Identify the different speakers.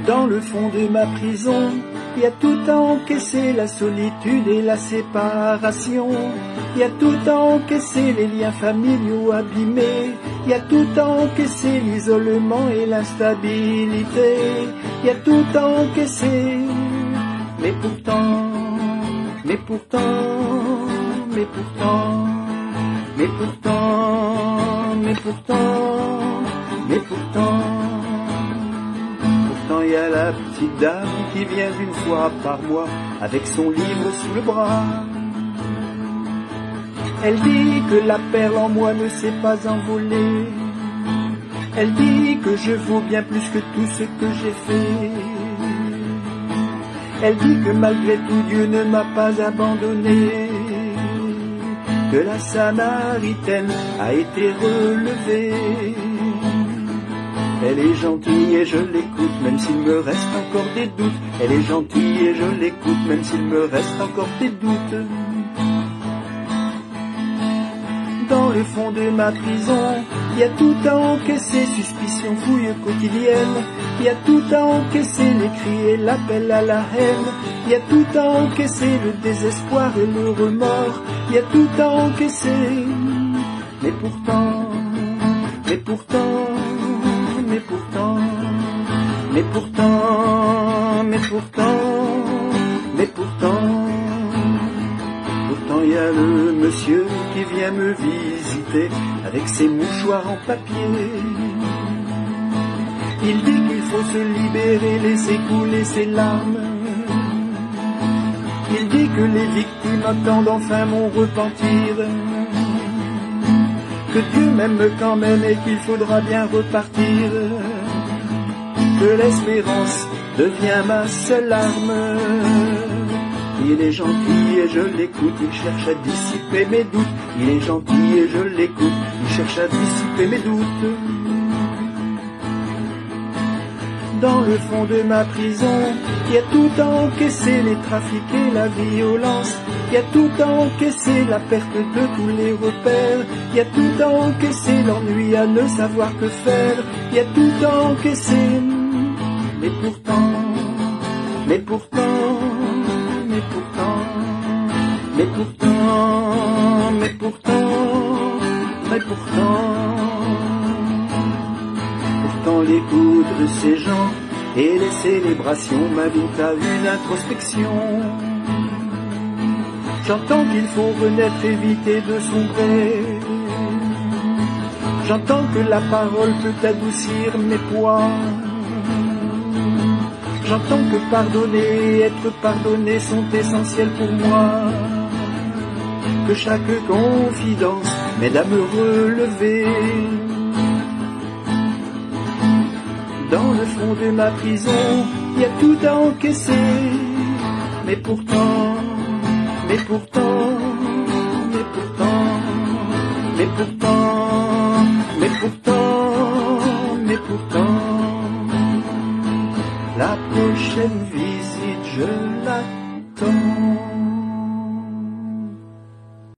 Speaker 1: Dans le fond de ma prison, il y a tout à encaisser, la solitude et la séparation. Il y a tout à encaisser, les liens familiaux abîmés. Il y a tout à encaisser, l'isolement et l'instabilité. Il y a tout à encaisser, mais pourtant, mais pourtant, mais pourtant, mais pourtant, mais pourtant, mais pourtant. Pourtant il y a la petite dame qui vient une fois par mois avec son livre sous le bras. Elle dit que la perle en moi ne s'est pas envolée. Elle dit que je vaux bien plus que tout ce que j'ai fait. Elle dit que malgré tout Dieu ne m'a pas abandonné, que la Samaritaine a été relevée. Elle est gentille et je l'écoute, même s'il me reste encore des doutes. Elle est gentille et je l'écoute, même s'il me reste encore des doutes. Dans le fond de ma prison, il y a tout à encaisser, suspicion, fouille quotidienne. Il y a tout à encaisser, les cris et l'appel à la haine. Il y a tout à encaisser, le désespoir et le remords. Il y a tout à encaisser, mais pourtant, mais pourtant, mais pourtant, mais pourtant, mais pourtant, mais pourtant. Pourtant il y a le monsieur qui vient me visiter avec ses mouchoirs en papier. Il dit qu'il faut se libérer, laisser couler ses larmes. Il dit que les victimes attendent enfin mon repentir, que Dieu m'aime quand même et qu'il faudra bien repartir, que l'espérance devient ma seule arme. Il est gentil et je l'écoute, il cherche à dissiper mes doutes. Il est gentil et je l'écoute, il cherche à dissiper mes doutes. Dans le fond de ma prison, il y a tout à encaisser, les trafics et la violence. Il y a tout à encaisser, la perte de tous les repères. Il y a tout à encaisser, l'ennui à ne savoir que faire. Il y a tout à encaisser, mais pourtant, mais pourtant, mais pourtant, mais pourtant, mais pourtant, mais pourtant. Pourtant l'écoute de ces gens et les célébrations m'invitent à une introspection. J'entends qu'il faut renaître, éviter de sombrer. J'entends que la parole peut adoucir mes poids. J'entends que pardonner et être pardonné sont essentiels pour moi. Que chaque confidence m'aide à me relever. Dans le fond de ma prison, il y a tout à encaisser. Mais pourtant, mais pourtant, mais pourtant, mais pourtant, mais pourtant, mais pourtant, la prochaine visite je l'attends.